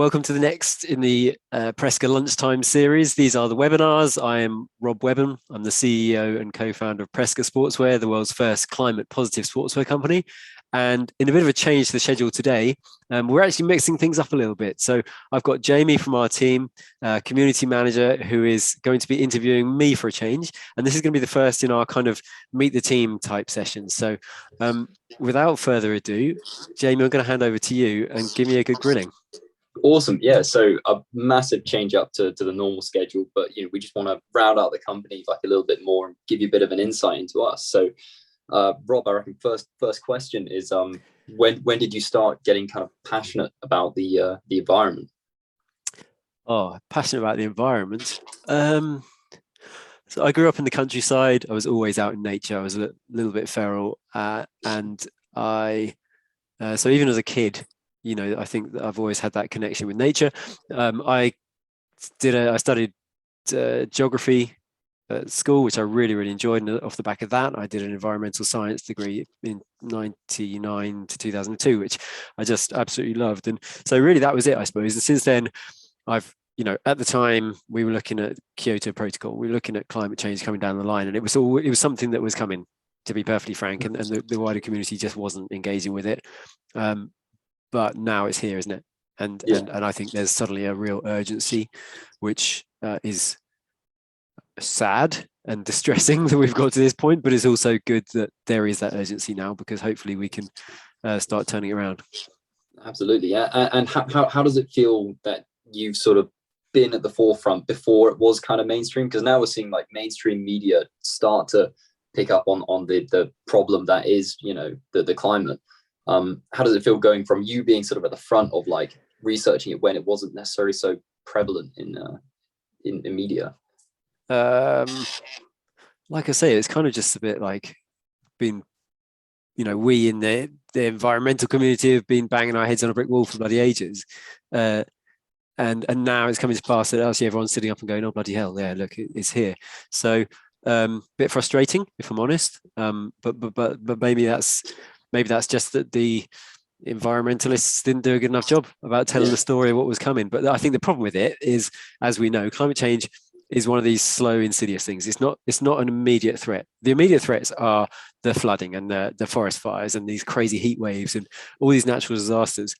Welcome to the next in the Presca Lunchtime series. These are the Webbonars. I am Rob Webbon. I'm the CEO and co-founder of Presca Sportswear, the world's first climate positive sportswear company. And in a bit of a change to the schedule today, we're actually mixing things up a little bit. So I've got Jamie from our team, community manager, who is going to be interviewing me for a change. And this is going to be the first in our kind of meet the team type sessions. So without further ado, Jamie, I'm going to hand over to you and give me a good grilling. Awesome. Yeah, so a massive change up to the normal schedule, but we just want to round out the company like a little bit more and give you a bit of an insight into us. So Rob, I reckon first question is when did you start getting kind of passionate about the environment? Oh, passionate about the environment. So I grew up in the countryside. I was always out in nature. I was a little bit feral, and so even as a kid, I think that I've always had that connection with nature. I studied geography at school, which I really enjoyed. And off the back of that, I did an environmental science degree in 1999 to 2002, which I just absolutely loved. And so really that was it, I suppose. And since then, I've, at the time we were looking at Kyoto Protocol, we were looking at climate change coming down the line, and it was something that was coming, to be perfectly frank, and the wider community just wasn't engaging with it. But now it's here, isn't it? And I think there's suddenly a real urgency, which is sad and distressing that we've got to this point, but it's also good that there is that urgency now, because hopefully we can start turning around. Absolutely, yeah. And how does it feel that you've sort of been at the forefront before it was kind of mainstream? Because now we're seeing like mainstream media start to pick up on the problem that is, the climate. How does it feel going from you being sort of at the front of like researching it when it wasn't necessarily so prevalent in media? Like I say, it's kind of just a bit like been, we in the environmental community have been banging our heads on a brick wall for bloody ages. And now it's coming to pass that actually everyone's sitting up and going, oh, bloody hell, yeah, look, it's here. So bit frustrating, if I'm honest. But maybe that's just that the environmentalists didn't do a good enough job about telling the story of what was coming. But I think the problem with it is, as we know, climate change is one of these slow, insidious things. It's not an immediate threat. The immediate threats are the flooding and the forest fires and these crazy heat waves and all these natural disasters.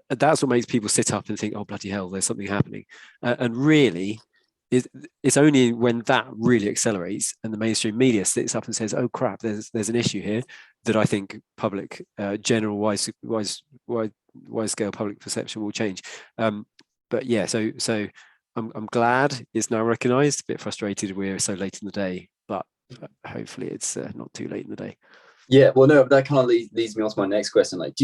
That's what makes people sit up and think, oh, bloody hell, there's something happening. And really, it's only when that really accelerates and the mainstream media sits up and says, oh crap, there's an issue here, that I think public general wide scale public perception will change. But yeah, so I'm glad it's now recognized. A bit frustrated we're so late in the day, but hopefully it's not too late in the day. Yeah, well, no, that kind of leads me on to my next question. Like,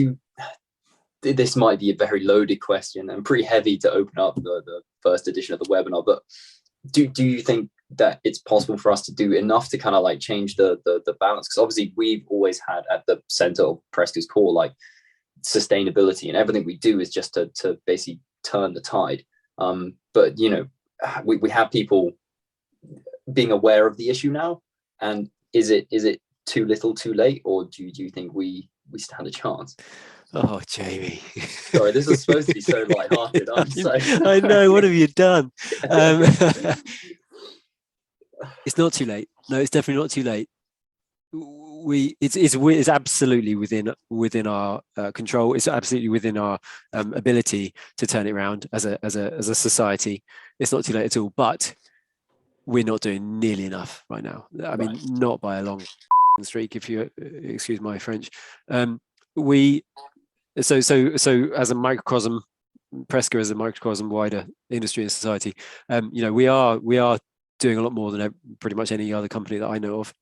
this might be a very loaded question and pretty heavy to open up the first edition of the webinar, but do you think that it's possible for us to do enough to kind of like change the balance? Because obviously we've always had at the center of Presca's core like sustainability, and everything we do is just to basically turn the tide. But we have people being aware of the issue now, and is it too little too late, or do you think we stand a chance? Oh, Jamie. Sorry, this is supposed to be so lighthearted. I know. What have you done? It's not too late. No, it's definitely not too late. It's absolutely within our control. It's absolutely within our ability to turn it around as a society. It's not too late at all. But we're not doing nearly enough right now. I mean, not by a long streak, if you excuse my French. So as a microcosm, Presca as a microcosm, wider industry and society, we are doing a lot more than pretty much any other company that I know of.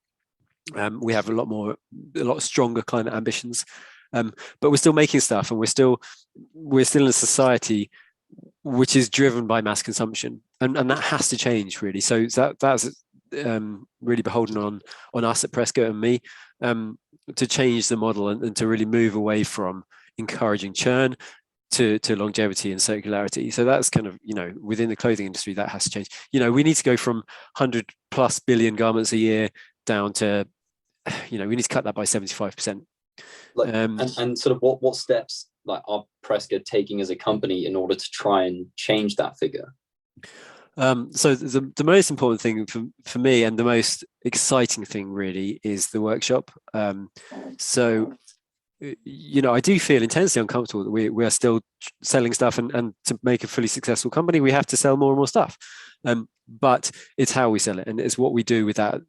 We have a lot stronger climate ambitions, but we're still making stuff, and we're still in a society which is driven by mass consumption, and that has to change really. So that's really beholden on us at Presca and me to change the model and to really move away from encouraging churn to longevity and circularity. So that's kind of, within the clothing industry, that has to change. We need to go from 100+ billion garments a year down to, we need to cut that by 75%. And sort of what steps like are Presca taking as a company in order to try and change that figure? So the most important thing for me, and the most exciting thing really, is the workshop. So I do feel intensely uncomfortable that we are still selling stuff, and to make a fully successful company, we have to sell more and more stuff. But it's how we sell it, and it's what we do with that,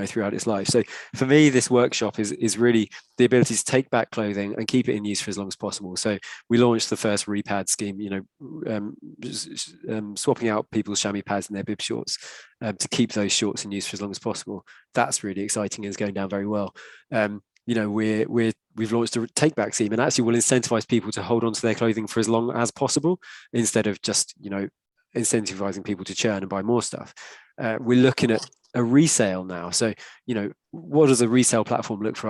throughout its life. So for me, this workshop is really the ability to take back clothing and keep it in use for as long as possible. So we launched the first repad scheme, swapping out people's chamois pads and their bib shorts to keep those shorts in use for as long as possible. That's really exciting and is going down very well. We've launched a take back scheme, and actually will incentivize people to hold on to their clothing for as long as possible, instead of just incentivizing people to churn and buy more stuff. We're looking at a resale now. So what does a resale platform look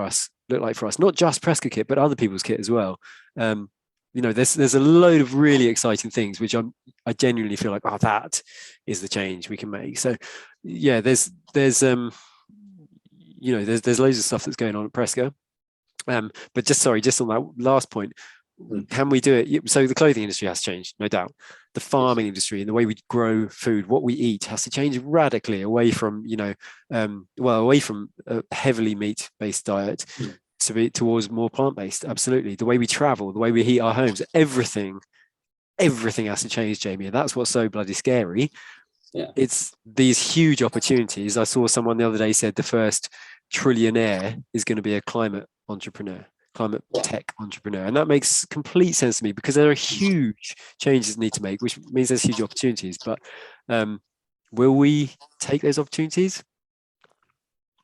like for us? Not just Presca kit, but other people's kit as well. There's a load of really exciting things which I genuinely feel like, that is the change we can make. So yeah, there's loads of stuff that's going on at Presca. But just on that last point, can we do it? So the clothing industry has changed, no doubt. The farming industry and the way we grow food, what we eat, has to change radically away from away from a heavily meat-based diet to be towards more plant-based. Absolutely. The way we travel, the way we heat our homes, everything has to change, Jamie. And that's what's so bloody scary. Yeah. It's these huge opportunities. I saw someone the other day said the first trillionaire is going to be a climate tech entrepreneur, and that makes complete sense to me, because there are huge changes that need to make, which means there's huge opportunities. But will we take those opportunities?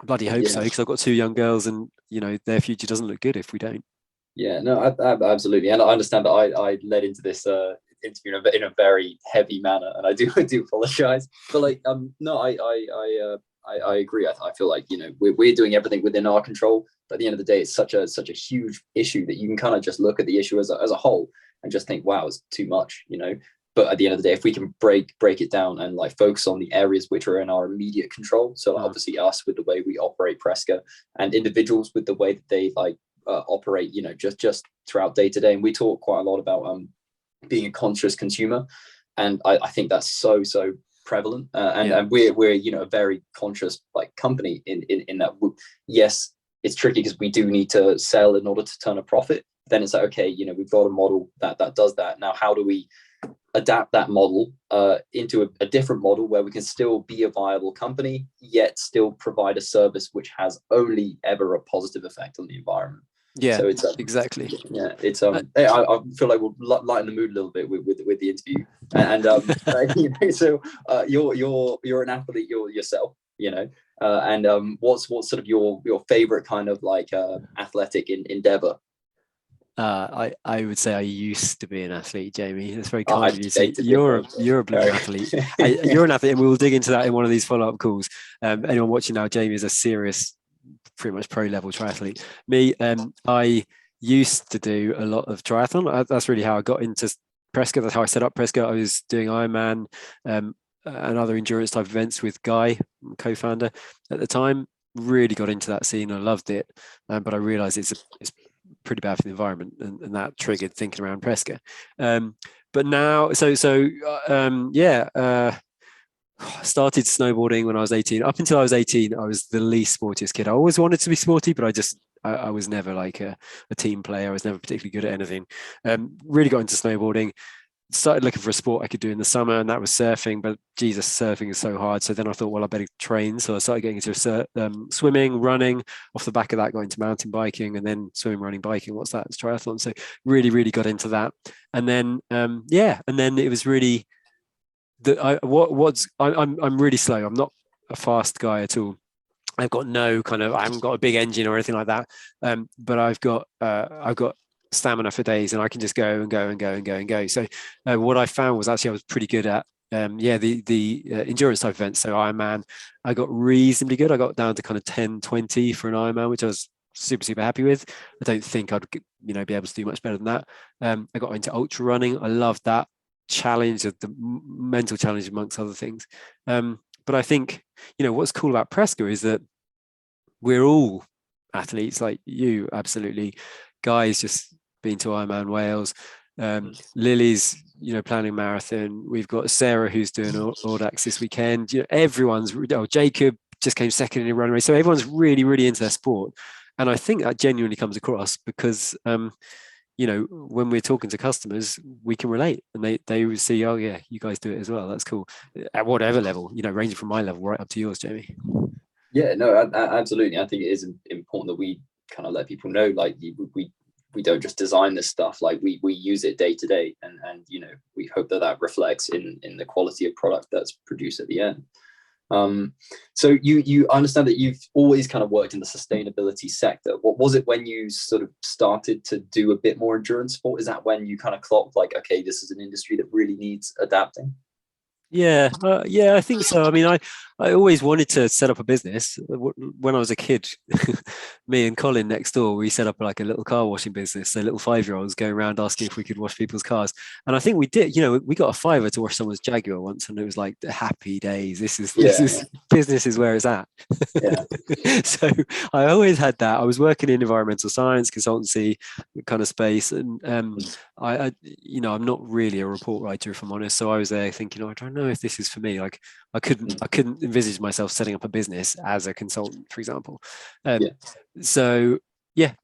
I bloody hope so, because I've got 2 young girls, and their future doesn't look good if we don't. Yeah, no, absolutely, and I understand that I led into this interview in a very heavy manner, and I do apologize, but no, I agree. I feel like we're doing everything within our control, but at the end of the day, it's such a huge issue that you can kind of just look at the issue as a whole and just think, wow, it's too much, But at the end of the day, if we can break it down and focus on the areas which are in our immediate control, so obviously us with the way we operate Presca, and individuals with the way that they operate, just throughout day to day. And we talk quite a lot about being a conscious consumer, and I think that's so prevalent, and we're a very conscious company in that. Yes, it's tricky because we do need to sell in order to turn a profit. Then it's okay, we've got a model that does that. Now, how do we adapt that model into a different model where we can still be a viable company, yet still provide a service which has only ever a positive effect on the environment? Yeah, so it's exactly. Yeah, it's I feel like we'll lighten the mood a little bit with the interview, and so you're an athlete yourself, and what's sort of your favorite kind of athletic endeavor? I would say I used to be an athlete, Jamie. That's very kind of you to say. You're a blooming athlete. You're an athlete, and we will dig into that in one of these follow-up calls. Anyone watching now, Jamie is a serious, pretty much pro-level triathlete. Me, I used to do a lot of triathlon. That's really how I got into Presca. That's how I set up Presca. I was doing Ironman and other endurance type events with Guy, co-founder at the time. Really got into that scene. I loved it, but I realized it's pretty bad for the environment, and that triggered thinking around Presca. But now, I started snowboarding when I was 18. Up until I was 18, I was the least sportiest kid. I always wanted to be sporty, but I was never like a team player. I was never particularly good at anything. Really got into snowboarding. Started looking for a sport I could do in the summer, and that was surfing. But Jesus, surfing is so hard. So then I thought, well, I better train. So I started getting into swimming, running. Off the back of that, got into mountain biking, and then swimming, running, biking. What's that? It's triathlon. So really, really got into that. And then, and then it was really I'm really slow. I'm not a fast guy at all. I haven't got a big engine or anything like that. But I've got stamina for days, and I can just go and go and go and go and go. So what I found was actually I was pretty good at the endurance type events. So Ironman, I got reasonably good. I got down to kind of 10-20 for an Ironman, which I was super happy with. I don't think I'd be able to do much better than that. I got into ultra running. I loved that challenge, of the mental challenge amongst other things. But I think what's cool about Presca is that we're all athletes like you. Absolutely. Guys just been to Ironman Wales. Lily's, planning marathon. We've got Sarah who's doing Audax this weekend. Everyone's, Jacob just came second in a run race. So everyone's really, really into their sport. And I think that genuinely comes across because, when we're talking to customers, we can relate, and they will see, oh yeah, you guys do it as well. That's cool. At whatever level, ranging from my level right up to yours, Jamie. Yeah, no, absolutely. I think it is important that we kind of let people know, like, we don't just design this stuff, like we use it day to day, and we hope that reflects in the quality of product that's produced at the end. So you understand that you've always kind of worked in the sustainability sector. What was it when you sort of started to do a bit more endurance sport? Is that when you kind of clocked, like, okay, this is an industry that really needs adapting? Yeah, I think so. I mean, I always wanted to set up a business. When I was a kid, me and Colin next door, we set up like a little car washing business. So little 5-year-olds going around asking if we could wash people's cars. And I think we did. We got a fiver to wash someone's Jaguar once, and it was like happy days. This is business is where it's at. Yeah. So I always had that. I was working in environmental science consultancy kind of space, and I'm not really a report writer, if I'm honest. So I was there thinking, I don't know if this is for me. Like I couldn't envisage myself setting up a business as a consultant, for example. So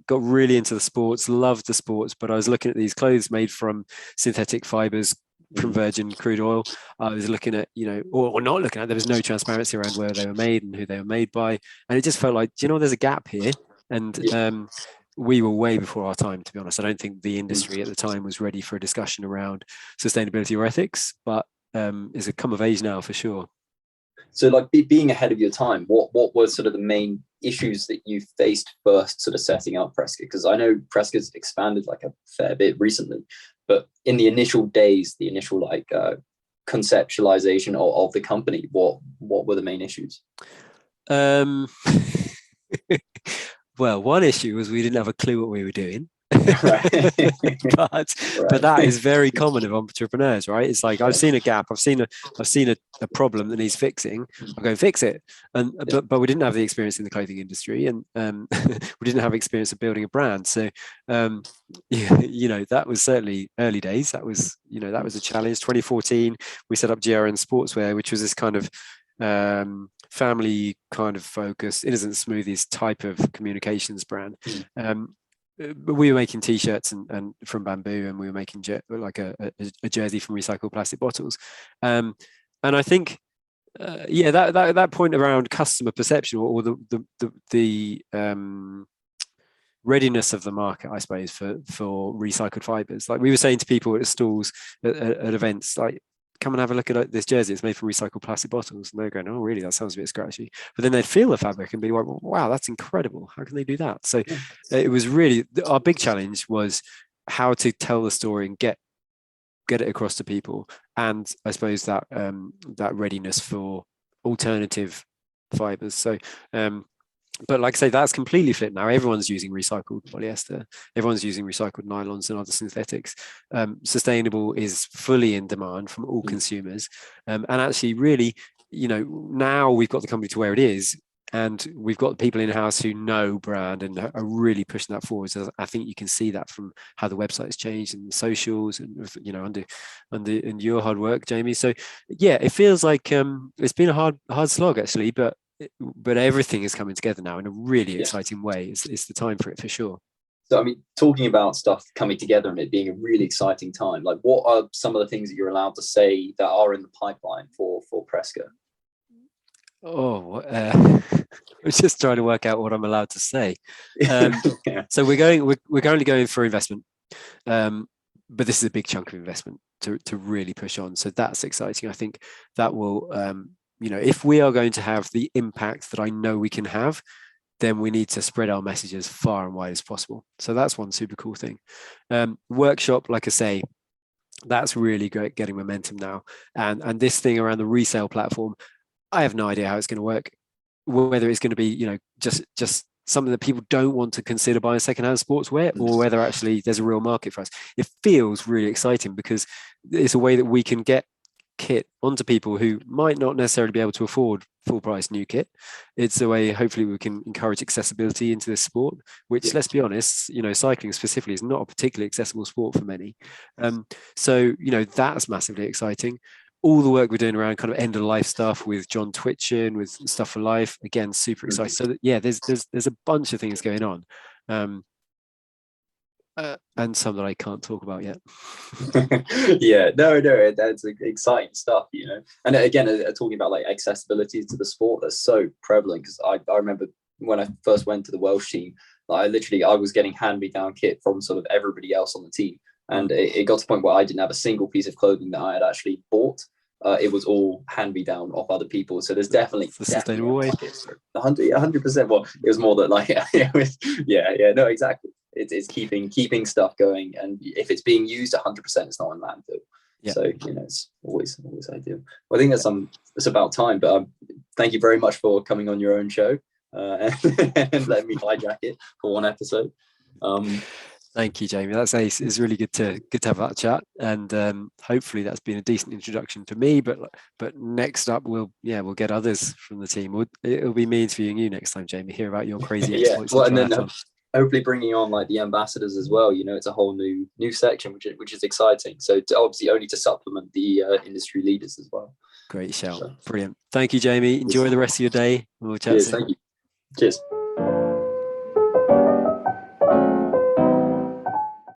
got really into the sports, loved the sports, but I was looking at these clothes made from synthetic fibers, from virgin crude oil. I was looking at, or not looking at, there was no transparency around where they were made and who they were made by. And it just felt like, there's a gap here. And we were way before our time, to be honest. I don't think the industry at the time was ready for a discussion around sustainability or ethics, but is a come of age now for sure. So, like, being ahead of your time, what were sort of the main issues that you faced first sort of setting up Presca? Because I know Presca's expanded like a fair bit recently, but in the initial days, the initial conceptualization of the company, what were the main issues? Well, one issue was we didn't have a clue what we were doing. Right. but that is very common of entrepreneurs, right? It's like, I've seen a gap, I've seen a problem that needs fixing, I'll go and fix it. And but we didn't have the experience in the clothing industry, and we didn't have experience of building a brand. So that was certainly early days. That was a challenge. 2014 we set up GRN Sportswear, which was this kind of family kind of focused, innocent smoothies type of communications brand. But we were making t-shirts and from bamboo, and we were making like a jersey from recycled plastic bottles. And I think that point around customer perception, or the readiness of the market, I suppose, for recycled fibers. Like we were saying to people at stalls at events, like, come and have a look at this jersey, it's made from recycled plastic bottles. And they're going, oh really, that sounds a bit scratchy. But then they'd feel the fabric and be like, wow, that's incredible, how can they do that? So it was really, our big challenge was how to tell the story and get it across to people. And I suppose that readiness for alternative fibers. So but like I say, that's completely flipped now. Everyone's using recycled polyester. Everyone's using recycled nylons and other synthetics. Sustainable is fully in demand from all consumers. And actually, really, now we've got the company to where it is, and we've got people in-house who know brand and are really pushing that forward. So I think you can see that from how the website's changed and the socials, and under your hard work, Jamie. So it feels like it's been a hard slog actually, but everything is coming together now in a really exciting way. It's the time for it, for sure. So, I mean, talking about stuff coming together and it being a really exciting time, like, what are some of the things that you're allowed to say that are in the pipeline for Presca? I'm just trying to work out what I'm allowed to say. So we're currently going for investment, but this is a big chunk of investment to really push on. So that's exciting. I think that will if we are going to have the impact that I know we can have, then we need to spread our messages far and wide as possible. So that's one super cool thing. Workshop, like I say, that's really great, getting momentum now. And this thing around the resale platform, I have no idea how it's going to work, whether it's going to be, just something that people don't want to consider buying secondhand sportswear, or whether actually there's a real market for us. It feels really exciting because it's a way that we can get kit onto people who might not necessarily be able to afford full price new kit. It's a way, hopefully, we can encourage accessibility into this sport, which, let's be honest, cycling specifically is not a particularly accessible sport for many. So that's massively exciting. All the work we're doing around kind of end of life stuff with John Twitchin, with Stuff for Life, again, super excited. So there's a bunch of things going on. And some that I can't talk about yet. Yeah, no, that's exciting stuff, And again, talking about like accessibility to the sport, that's so prevalent, because I remember when I first went to the Welsh team, I was getting hand-me-down kit from sort of everybody else on the team, and it got to the point where I didn't have a single piece of clothing that I had actually bought. It was all hand-me-down off other people. So there's definitely the sustainable way. 100%. Well, it was more that like no, exactly. It's keeping stuff going, and if it's being used 100%, it's not in landfill. Yeah. So it's always ideal. Well, I think it's about time. But thank you very much for coming on your own show and letting me hijack it for one episode. Thank you, Jamie. That's ace. It's really good to have that chat, and hopefully that's been a decent introduction to me. But next up, we'll get others from the team. It'll be me interviewing you next time, Jamie. Hear about your crazy exploits. Well, and then hopefully bringing on like the ambassadors as well. It's a whole new section, which is exciting. So obviously only to supplement the industry leaders as well. Great shout. Brilliant. Thank you, Jamie. Enjoy the rest of your day. We'll chat soon. Thank you. Cheers.